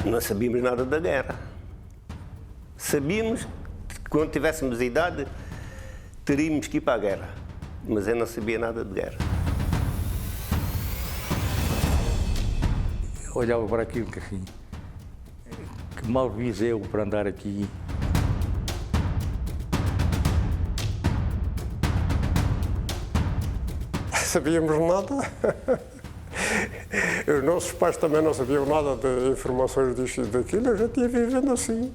Não sabíamos nada da guerra. Sabíamos que quando tivéssemos a idade teríamos que ir para a guerra, mas eu não sabia nada de guerra. Olhava para aquilo que assim, que mal fiz eu para andar aqui. Sabíamos nada. Os nossos pais também não sabiam nada de informações disto e daquilo, a gente ia vivendo assim.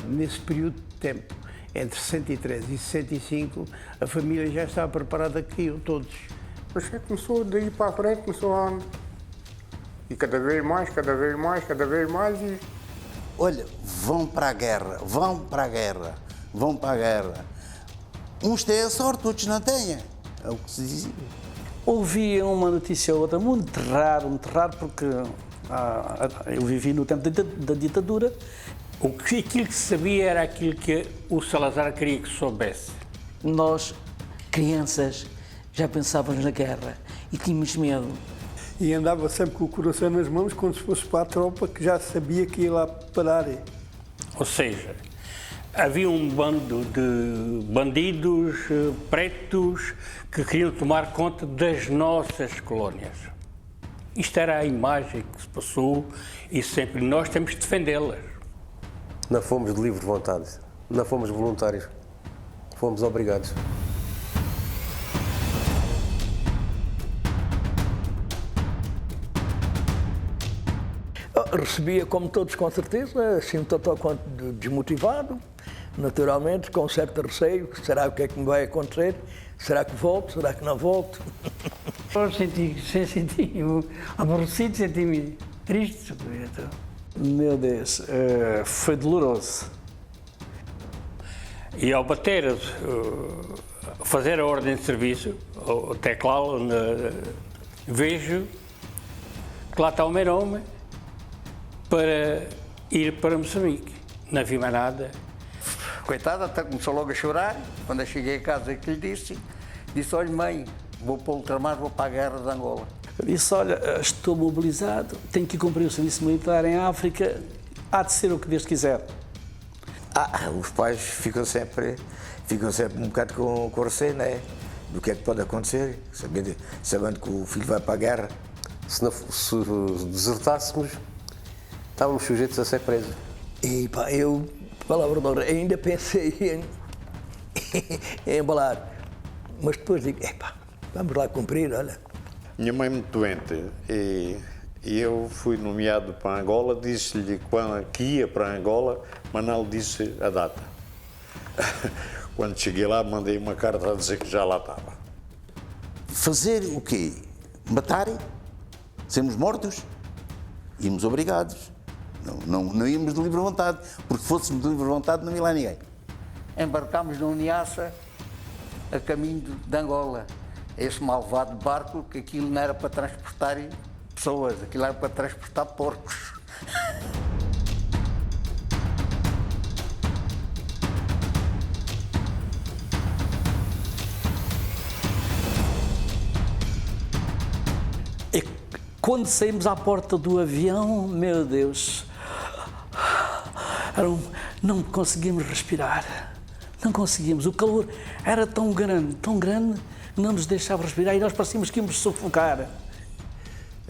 Nesse período de tempo, entre 63 e 65, a família já estava preparada que iam todos. Depois começou daí para a frente, começou a andar. E cada vez mais, cada vez mais, cada vez mais. E... Olha, vão para a guerra, vão para a guerra, vão para a guerra. Uns têm a sorte, outros não têm. É o que se dizia. Ouvia uma notícia ou outra, muito raro, porque eu vivi no tempo da ditadura. Aquilo que se sabia era aquilo que o Salazar queria que se soubesse. Nós, crianças, já pensávamos na guerra e tínhamos medo. E andava sempre com o coração nas mãos, como se fosse para a tropa, que já sabia que ia lá parar. Ou seja, havia um bando de bandidos pretos que queriam tomar conta das nossas colónias. Isto era a imagem que se passou e sempre nós temos de defendê-las. Não fomos de livre vontade, não fomos voluntários, fomos obrigados. Recebia, como todos, com certeza, assim, tanto quanto desmotivado, naturalmente, com certo receio. Será o que é que me vai acontecer? Será que volto? Será que não volto? Senti-me aborrecido, senti-me triste. Meu Deus, foi doloroso. E ao bater, fazer a ordem de serviço, o teclado, vejo que lá está o meu nome para ir para Moçambique. Não vi mais nada. Coitada, até começou logo a chorar. Quando eu cheguei a casa, que lhe disse, olha mãe, vou para o ultramar, vou para a guerra de Angola. Disse, olha, estou mobilizado, tenho que cumprir o serviço militar em África, há de ser o que Deus quiser. Os pais ficam sempre um bocado com receio, né? Do que é que pode acontecer, sabendo que o filho vai para a guerra. Se desertássemos, estávamos sujeitos a ser presos. E pá, eu, palavra de honra, ainda pensei em embalar, mas depois digo, epá, vamos lá cumprir, olha. Minha mãe muito doente e eu fui nomeado para Angola, disse-lhe que ia para Angola, mas não lhe disse a data. Quando cheguei lá, mandei uma carta a dizer que já lá estava. Fazer o quê? Matarem? Sermos mortos? Íamos obrigados. Não íamos de livre vontade, porque fôssemos de livre vontade não ia lá ninguém. Embarcámos no Niassa a caminho de Angola. Esse malvado barco, que aquilo não era para transportar pessoas, aquilo era para transportar porcos. E quando saímos à porta do avião, meu Deus, não conseguimos respirar, não conseguimos. O calor era tão grande, que não nos deixava respirar e nós parecíamos que íamos sufocar.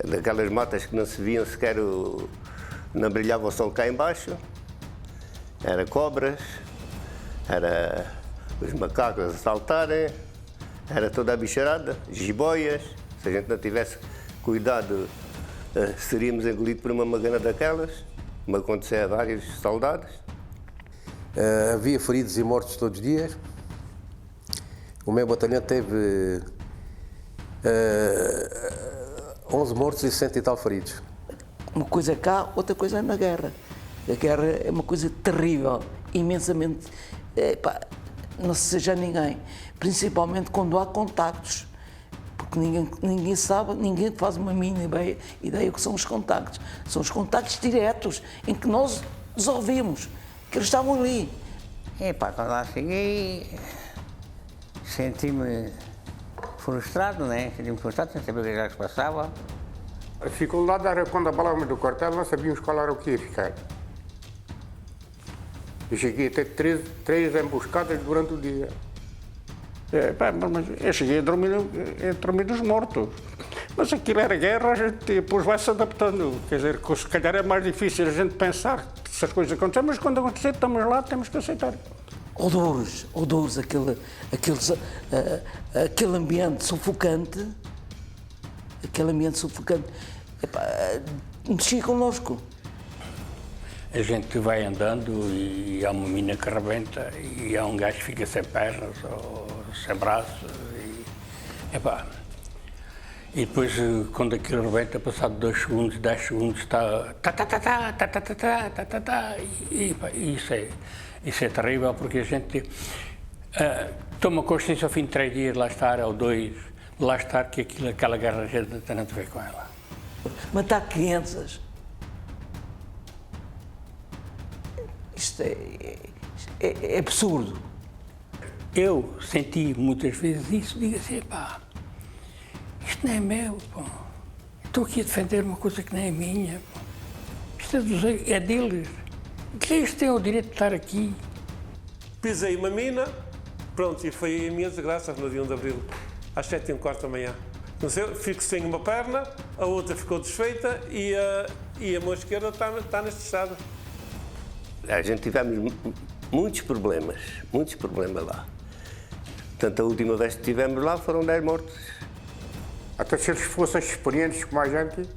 Daquelas matas que não se viam sequer, não brilhava o sol cá embaixo, era cobras, era os macacos a saltarem, era toda a bicharada, jiboias. Se a gente não tivesse cuidado, seríamos engolidos por uma magana daquelas, como acontecia a vários soldados. Havia feridos e mortos todos os dias. O meu batalhão teve 11 mortos e 100 e tal feridos. Uma coisa cá, outra coisa na guerra. A guerra é uma coisa terrível, imensamente. Não se seja ninguém, principalmente quando há contactos. Porque ninguém sabe, ninguém faz uma mínima ideia do que são os contactos. São os contactos diretos, em que nós os ouvimos, que eles estavam ali. Quando lá cheguei, senti-me frustrado, né? Senti-me frustrado, sem saber o que já se passava. A dificuldade era quando abalávamos do quartel, não sabíamos qual era o que ia ficar. Eu cheguei a ter três emboscadas durante o dia. Mas eu cheguei a dormir dos mortos. Mas aquilo era guerra, a gente depois vai se adaptando. Quer dizer, se calhar é mais difícil a gente pensar se as coisas acontecem, mas quando acontecer, estamos lá, temos que aceitar. Odores, aquele ambiente sufocante, mexia connosco. A gente vai andando e há uma mina que rebenta e há um gajo que fica sem pernas ou sem braços. E depois, quando aquilo rebenta, passado 2 segundos, 10 segundos, está e isso é terrível, porque a gente toma consciência ao fim de 3 dias, lá estar, ou 2, lá estar, que aquela guerra a gente não tem nada a ver com ela. Matar crianças. Isto é absurdo. Eu senti muitas vezes isso, digo assim, isto não é meu, estou aqui a defender uma coisa que não é minha, isto é deles, que eles têm o direito de estar aqui. Pisei uma mina, pronto, e foi a minha desgraça no dia 1 de Abril, às 7h15 da manhã. Não sei, fico sem uma perna, a outra ficou desfeita e a mão esquerda está neste estado. A gente tivemos muitos problemas lá. Portanto, a última vez que estivemos lá foram 10 mortos. Até se eles fossem experientes como a gente,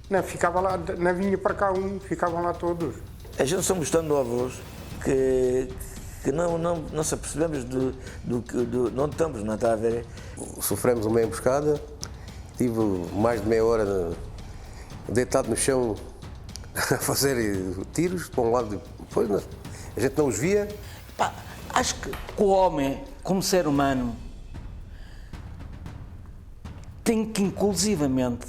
não ficava lá, não vinha para cá ficavam lá todos. A gente somos tão novos que não se apercebemos de onde estamos, não está a ver? Sofremos uma emboscada, tive mais de meia hora deitado no chão a fazer tiros para um lado, depois a gente não os via. Acho que o homem, como ser humano, tem que inclusivamente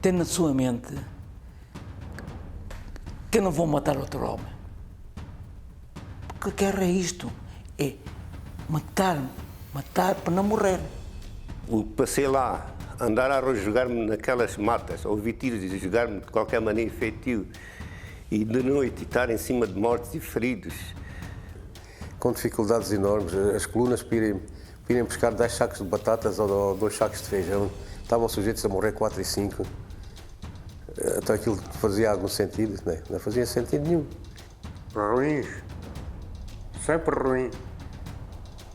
ter na sua mente que eu não vou matar outro homem. Porque a guerra é isto, é matar para não morrer. O que passei lá, andar a jogar-me naquelas matas, ouvir tiros e jogar-me de qualquer maneira feitio, e de noite estar em cima de mortos e feridos. Com dificuldades enormes, as colunas para irem buscar 10 sacos de batatas ou 2 sacos de feijão, estavam sujeitos a morrer 4 e 5. Então aquilo fazia algum sentido, não fazia sentido nenhum. Ruins, sempre ruim.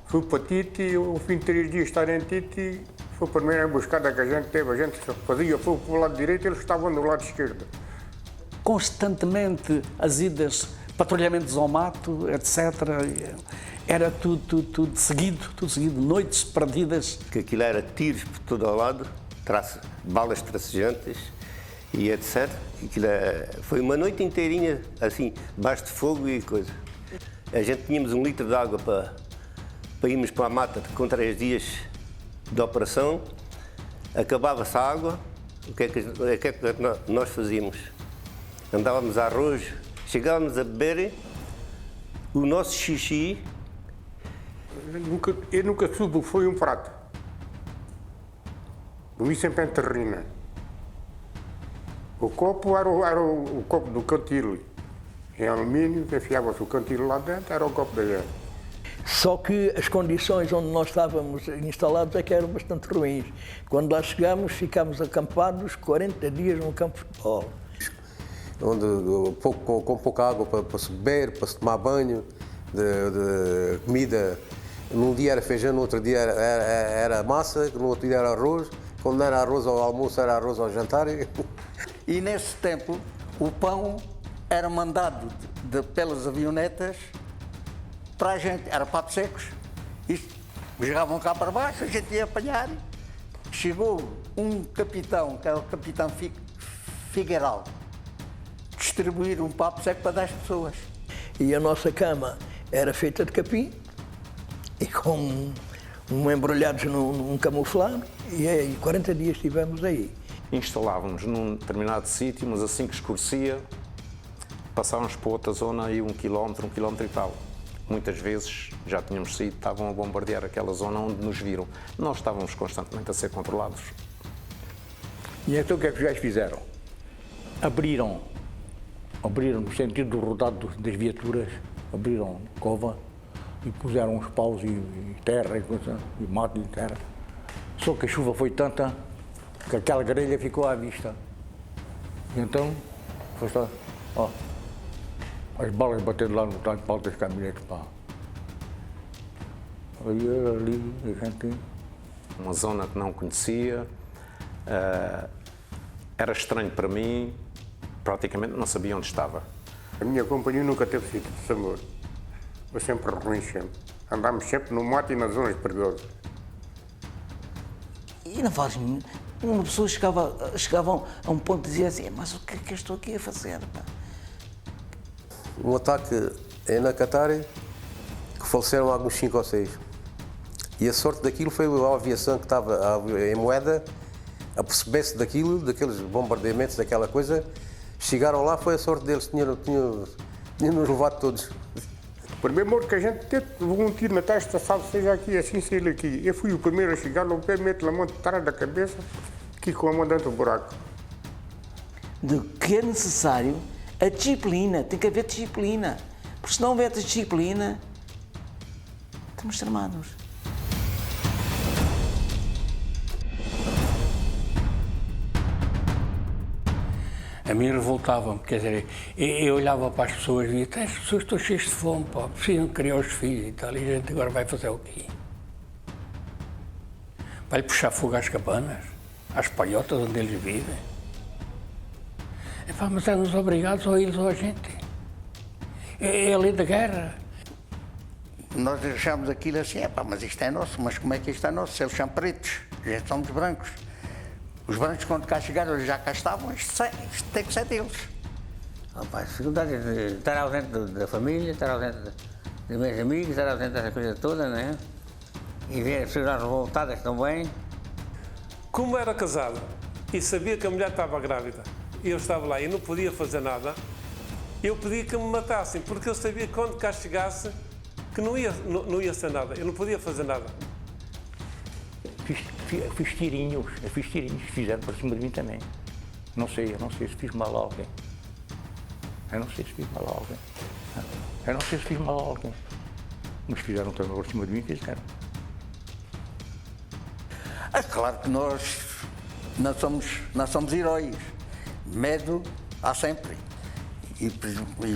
Fui para Titi, ao fim de 3 dias estar em Titi, foi a primeira emboscada que a gente teve. A gente fazia fogo para o lado direito e eles estavam do lado esquerdo. Constantemente as idas, patrulhamentos ao mato, etc. Era tudo seguido, noites perdidas. Que aquilo era tiros por todo o lado, balas tracejantes e etc. Aquilo foi uma noite inteirinha, assim, debaixo de fogo e coisa. A gente tínhamos 1 litro de água para irmos para a mata com 3 dias de operação. Acabava-se a água, o que é que nós fazíamos? Andávamos a arroz, chegávamos a beber o nosso xixi. Eu nunca soube o que foi um prato. Comi sempre em terrina. O copo era o copo do cantil. Em alumínio, enfiava-se o cantil lá dentro, era o copo da gente. Só que as condições onde nós estávamos instalados é que eram bastante ruins. Quando lá chegámos, ficámos acampados 40 dias num campo de futebol. Com pouca água para se beber, para se tomar banho, de comida. Num dia era feijão, no outro dia era massa, no outro dia era arroz. Quando não era arroz ao almoço, era arroz ao jantar. E nesse tempo, o pão era mandado pelas avionetas para a gente. Era papos secos. Isto, jogavam cá para baixo, a gente ia apanhar. Chegou um capitão, que era o capitão Figueiral, distribuir um papo seco para 10 pessoas. E a nossa cama era feita de capim e com embrulhados num camuflado, e aí 40 dias estivemos aí. Instalávamos num determinado sítio, mas assim que escurecia, passávamos para outra zona aí 1 quilómetro, 1 quilómetro e tal. Muitas vezes já tínhamos saído, estavam a bombardear aquela zona onde nos viram. Nós estávamos constantemente a ser controlados. E então o que é que os gajos fizeram? Abriram no sentido do rodado das viaturas, abriram cova e puseram uns paus e terra e mato e terra. Só que a chuva foi tanta que aquela grelha ficou à vista. E então, foi só, ó, as balas batendo lá no tal das caminhonetes, pá. Aí ali a gente... Uma zona que não conhecia, era estranho para mim, praticamente não sabia onde estava. A minha companhia nunca teve sítio de sabor. Foi sempre ruim, sempre. Andámos sempre no mato e nas zonas perigosas. E não faz nenhum. Uma pessoa chegava a um ponto de dizer assim, mas o que é que eu estou aqui a fazer? Pá? Um ataque em Nakatari, que faleceram alguns 5 ou 6. E a sorte daquilo foi a aviação que estava em Moeda, a perceber-se daqueles bombardeamentos, daquela coisa. Chegaram lá, foi a sorte deles, tinham-nos levado todos. O primeiro morto que a gente teve, levou um tiro na testa, sabe, seja aqui, assim, seja aqui. Eu fui o primeiro a chegar no pé, meto a mão atrás da cabeça, aqui com a mão dentro do buraco. De que é necessário a disciplina, tem que haver disciplina. Porque se não houver disciplina, estamos tramados. A mim revoltava-me, quer dizer, eu olhava para as pessoas e dizia, as pessoas estão cheias de fome, pá, precisam criar os filhos e tal, e a gente agora vai fazer o quê? Vai puxar fogo às cabanas, às palhotas onde eles vivem? Epá, mas éramos obrigados ou eles ou a gente. É a lei da guerra. Nós achámos aquilo assim, mas isto é nosso, mas como é que isto é nosso? Se eles são pretos, já somos brancos. Os brancos, quando cá chegaram, eles já cá estavam, isto tem que ser deles. Dificuldade de estar ausente da família, estar ausente dos meus amigos, estar ausente dessa coisa toda, né? E ver as pessoas revoltadas também. Como era casado e sabia que a mulher estava grávida, e eu estava lá e não podia fazer nada, eu pedia que me matassem, porque eu sabia que quando cá chegasse, que não ia ser nada, eu não podia fazer nada. Fiz tirinhos que fizeram para cima de mim também. Eu não sei se fiz mal a alguém. Eu não sei se fiz mal a alguém. Mas fizeram também por cima de mim, fizeram. É claro que nós não somos heróis. Medo há sempre. E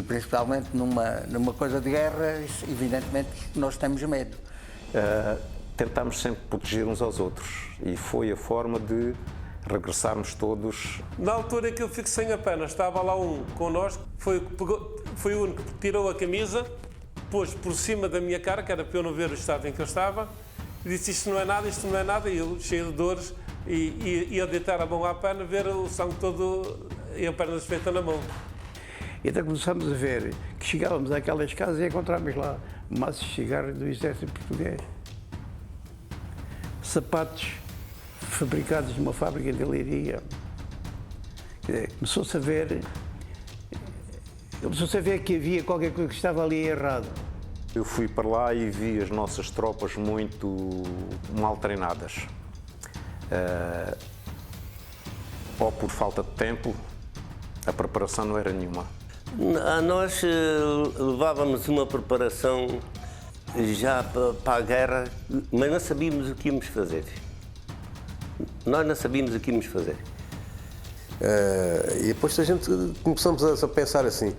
principalmente numa coisa de guerra, evidentemente nós temos medo. Tentámos sempre proteger uns aos outros e foi a forma de regressarmos todos. Na altura em que eu fico sem a perna, estava lá um connosco, foi o único que tirou a camisa, pôs por cima da minha cara, que era para eu não ver o estado em que eu estava, e disse isto não é nada, e eu, cheio de dores, ia deitar a mão à perna, ver o sangue todo e a perna desfeita na mão. E então começamos a ver que chegávamos àquelas casas e encontrávamos lá maços de cigarro do exército português. Sapatos fabricados numa fábrica de Leiria. Começou-se a ver que havia qualquer coisa que estava ali errado. Eu fui para lá e vi as nossas tropas muito mal treinadas. Ou por falta de tempo, a preparação não era nenhuma. Nós levávamos uma preparação já para a guerra, mas não sabíamos o que íamos fazer. Nós não sabíamos o que íamos fazer. E depois a gente começamos a pensar assim,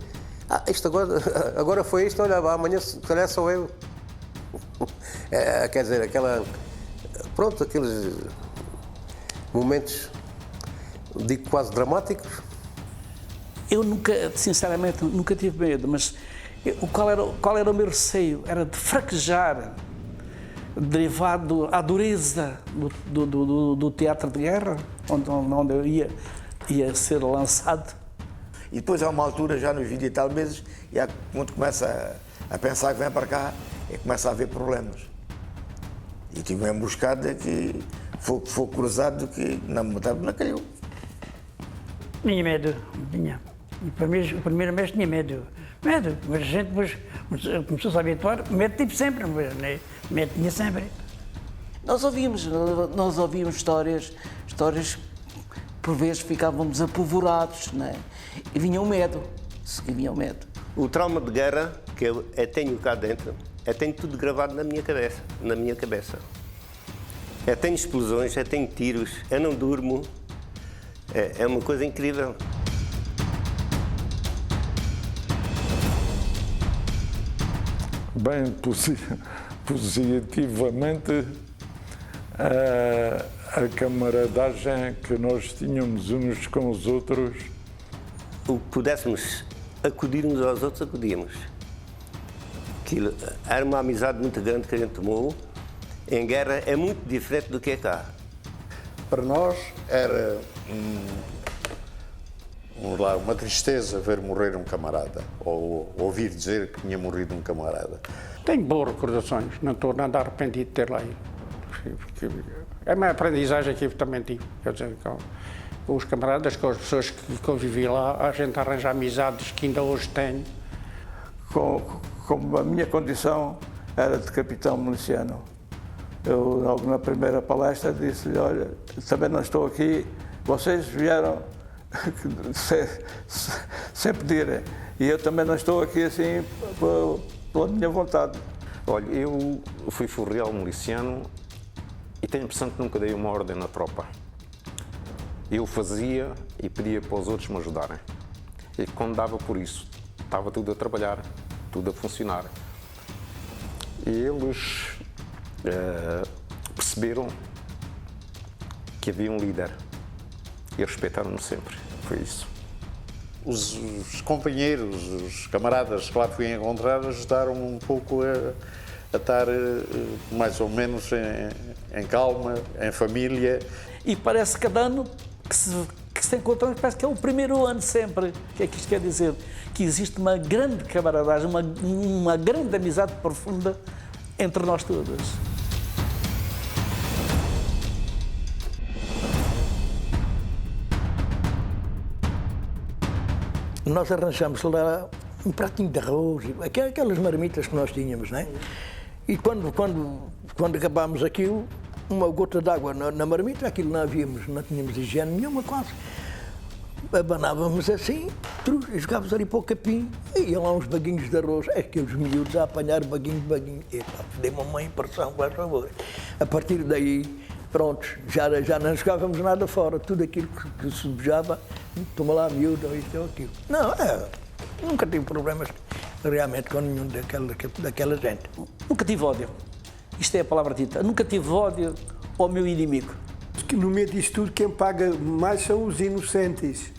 isto agora foi isto, olha, amanhã se calhar sou eu. Quer dizer, aqueles momentos, digo, quase dramáticos. Eu sinceramente, nunca tive medo, mas qual era o meu receio? Era de fraquejar, derivado à dureza do teatro de guerra, onde eu ia ser lançado. E depois há uma altura, já nos 20 e tal meses, quando começa a pensar que vem para cá, começa a haver problemas. E tive uma emboscada que foi cruzado que não calhou. Tinha medo, tinha. E para mim, o primeiro mês tinha medo. Mas a gente depois começou-se a habituar, medo tive sempre, medo tinha sempre. Nós ouvíamos histórias por vezes ficávamos apavorados, não é? E vinha o medo, O trauma de guerra que eu tenho cá dentro, eu tenho tudo gravado na minha cabeça. Eu tenho explosões, eu tenho tiros, eu não durmo. É uma coisa incrível. Bem, positivamente, a camaradagem que nós tínhamos uns com os outros. O que pudéssemos acudir uns aos outros, acudíamos. Aquilo era uma amizade muito grande que a gente tomou. Em guerra é muito diferente do que é cá. Para nós era uma tristeza ver morrer um camarada, ou ouvir dizer que tinha morrido um camarada. Tenho boas recordações, não estou nada arrependido de ter lá ido. É uma aprendizagem que eu também tive. Quer dizer, com os camaradas, com as pessoas que convivi lá, a gente arranja amizades que ainda hoje tenho. Como a minha condição era de capitão miliciano, eu logo na primeira palestra disse-lhe, olha, também não estou aqui, vocês vieram sem pedirem, e eu também não estou aqui assim pela minha vontade. Olha, eu fui furriel miliciano e tenho a impressão que nunca dei uma ordem na tropa. Eu fazia e pedia para os outros me ajudarem. E quando dava por isso, estava tudo a trabalhar, tudo a funcionar. E eles perceberam que havia um líder e respeitaram-me sempre. Foi isso. Os companheiros, os camaradas que lá fui encontrar ajudaram-me um pouco a estar mais ou menos em calma, em família. E parece que cada ano que se encontramos, parece que é o primeiro ano sempre. O que é que isto quer dizer? Que existe uma grande camaradagem, uma grande amizade profunda entre nós todos. Nós arranjamos lá um pratinho de arroz, aquelas marmitas que nós tínhamos, não é? E quando acabámos aquilo, uma gota de água na marmita, aquilo não tínhamos higiene nenhuma quase. Abanávamos assim, e jogávamos ali para o capim, e iam lá uns baguinhos de arroz, aqueles miúdos a apanhar baguinho. Epa, dei-me uma impressão, por favor. A partir daí, pronto, já não jogávamos nada fora, tudo aquilo que se bejava, toma lá miúdo, isto ou aquilo. Não, nunca tive problemas realmente com nenhum daquela gente. Nunca tive ódio. Isto é a palavra dita. Nunca tive ódio ao meu inimigo. Que no meio disto tudo, quem paga mais são os inocentes.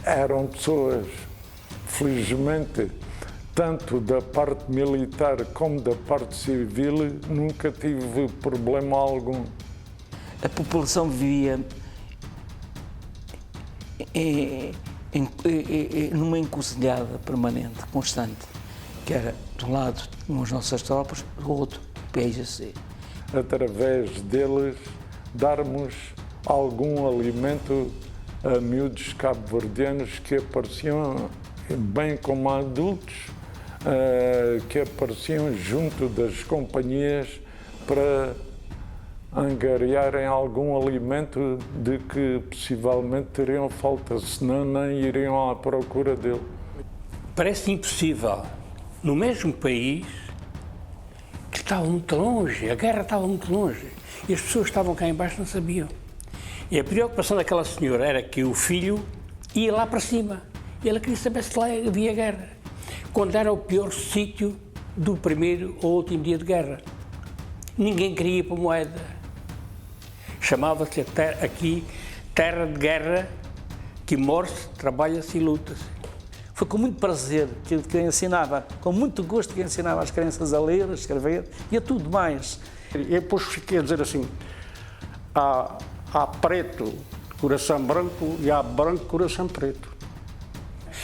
Eram pessoas, felizmente, tanto da parte militar como da parte civil, nunca tive problema algum. A população vivia numa encruzilhada permanente, constante, que era, de um lado, as nossas tropas, do outro, o PSGC. Através deles, darmos algum alimento a miúdos cabo-verdianos que apareciam bem como adultos, que apareciam junto das companhias para angariarem algum alimento de que possivelmente teriam falta, senão nem iriam à procura dele. Parece impossível, no mesmo país, que estava muito longe, a guerra estava muito longe, e as pessoas que estavam cá embaixo não sabiam. E a preocupação daquela senhora era que o filho ia lá para cima, e ela queria saber se lá havia guerra, quando era o pior sítio do primeiro ou último dia de guerra. Ninguém queria ir para Moeda. Chamava-se aqui terra de guerra, que morre-se, trabalha-se e luta-se. Foi com muito prazer que eu ensinava, com muito gosto que eu ensinava às crianças a ler, a escrever e a tudo mais. E depois fiquei a dizer assim, há preto, coração branco, e há branco, coração preto.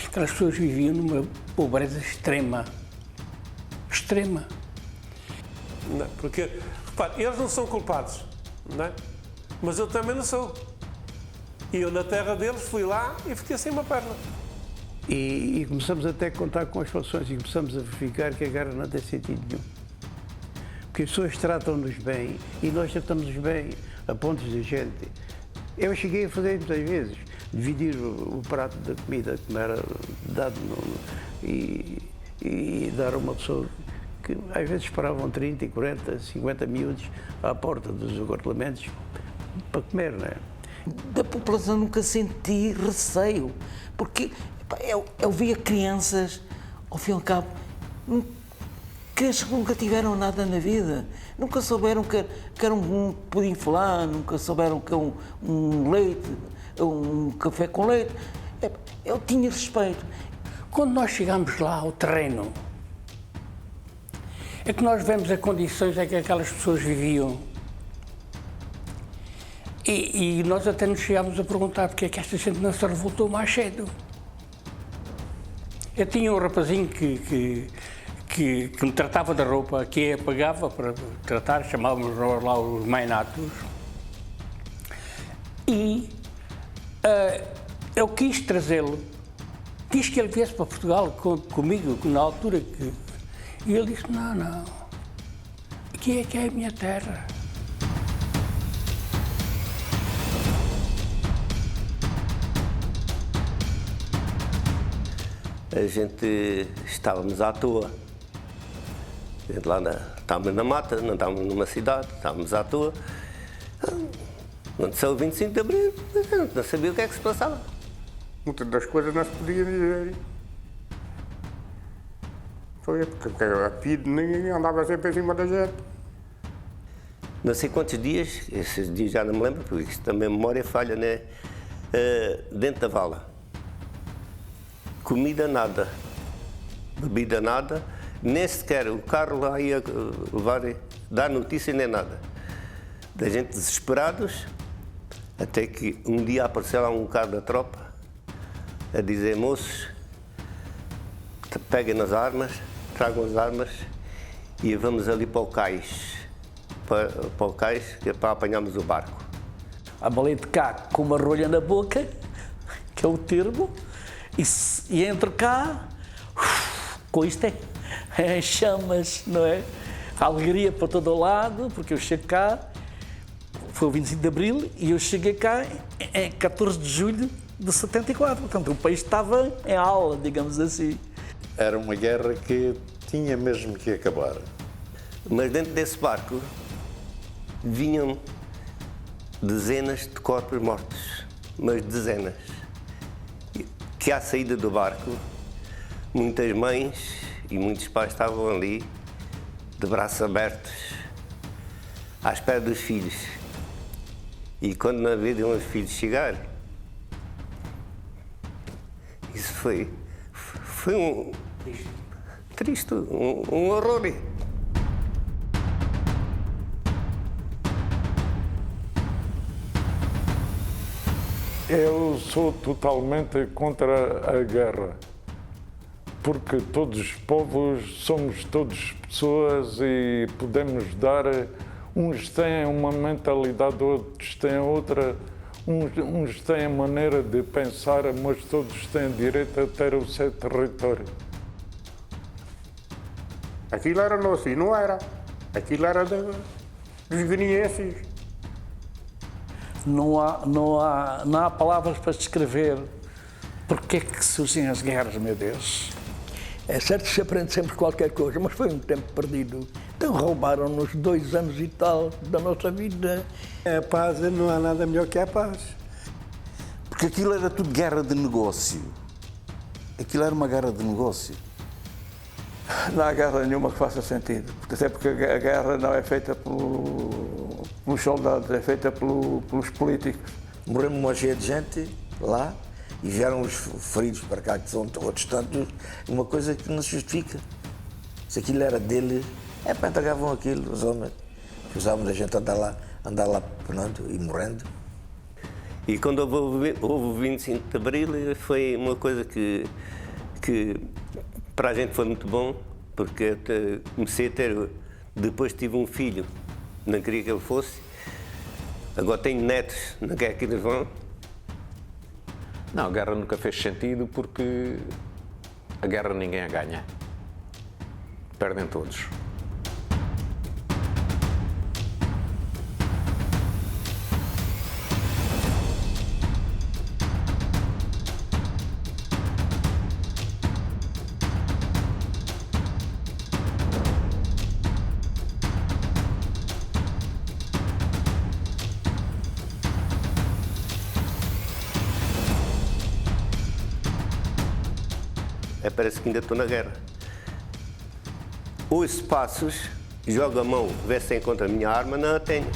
Aquelas pessoas viviam numa pobreza extrema. Extrema. Não, porque, repare, eles não são culpados, não é? Mas eu também não sou. E eu na terra deles fui lá e fiquei sem uma perna. E começamos até a contar com as fações e começamos a verificar que a guerra não tem sentido nenhum. Porque as pessoas tratam-nos bem e nós tratamos-nos bem, a ponto de gente Eu cheguei a fazer muitas vezes, dividir o prato da comida que me era dado e dar a uma pessoa que às vezes esperavam 30, 40, 50 miúdos à porta dos apartamentos para comer, não é? Da população nunca senti receio, porque pá, eu via crianças, ao fim e ao cabo, crianças que nunca tiveram nada na vida, nunca souberam que era um pudim flan, nunca souberam que era um leite, um café com leite. Eu tinha respeito. Quando nós chegamos lá ao terreno, é que nós vemos as condições em que aquelas pessoas viviam. E nós até nos chegámos a perguntar porque é que esta gente não se revoltou mais cedo. Eu tinha um rapazinho que me tratava da roupa, que eu pagava para tratar, chamávamos lá os mainatos. E eu quis trazê-lo, quis que ele viesse para Portugal comigo, na altura que... E ele disse, não, aqui é que é a minha terra. A gente estávamos à toa. A gente lá estávamos na mata, não estávamos numa cidade, estávamos à toa. Quando saiu o 25 de Abril, a gente não sabia o que é que se passava. Muitas das coisas não se podia dizer. Foi porque a PID ninguém andava sempre em cima da gente. Não sei quantos dias, esses dias já não me lembro, porque isto também memória falha, né? Dentro da vala. Comida nada, bebida nada, nem sequer o carro lá ia levar, dar notícia nem nada. Da gente desesperados, até que um dia apareceu lá um carro da tropa a dizer, moços, peguem nas armas, tragam as armas e vamos ali para o cais, para o cais, que é para apanharmos o barco. A baleia de cá com uma rolha na boca, que é o termo, e entre cá, com isto é chamas, não é? A alegria para todo o lado, porque eu chego cá, foi o 25 de Abril, e eu cheguei cá em 14 de julho de 74. Portanto, o país estava em aula, digamos assim. Era uma guerra que tinha mesmo que acabar. Mas dentro desse barco vinham dezenas de corpos mortos, mas dezenas. Que à saída do barco, muitas mães e muitos pais estavam ali, de braços abertos, à espera dos filhos. E quando não viram os filhos chegar, isso foi um triste, um horror. Eu sou totalmente contra a guerra, porque todos os povos somos todos pessoas e podemos dar. Uns têm uma mentalidade, outros têm outra. Uns têm maneira de pensar, mas todos têm direito a ter o seu território. Aquilo era nosso e não era. Aquilo era dos guineenses. Não há palavras para descrever porque é que surgem as guerras, meu Deus. É certo que se aprende sempre qualquer coisa, mas foi um tempo perdido. Então roubaram-nos 2 anos e tal da nossa vida. A paz, não há nada melhor que a paz. Porque aquilo era tudo guerra de negócio. Aquilo era uma guerra de negócio. Não há guerra nenhuma que faça sentido, até porque a guerra não é feita pelos soldados, é feita pelos políticos. Morremos uma cheia de gente lá e vieram os feridos para cá, que são outros tantos, uma coisa que não se justifica. Se aquilo era dele, para entregavam aquilo, os homens, que usavam a gente andar lá penando e morrendo. E quando houve o 25 de Abril, foi uma coisa que para a gente foi muito bom, porque comecei a ter, depois tive um filho, não queria que ele fosse, agora tenho netos, não quero que eles vão. Não, a guerra nunca fez sentido porque a guerra ninguém a ganha. Perdem todos. parece que ainda estou na guerra. Ouço passos, jogo a mão, vê se encontro a minha arma, não a tenho.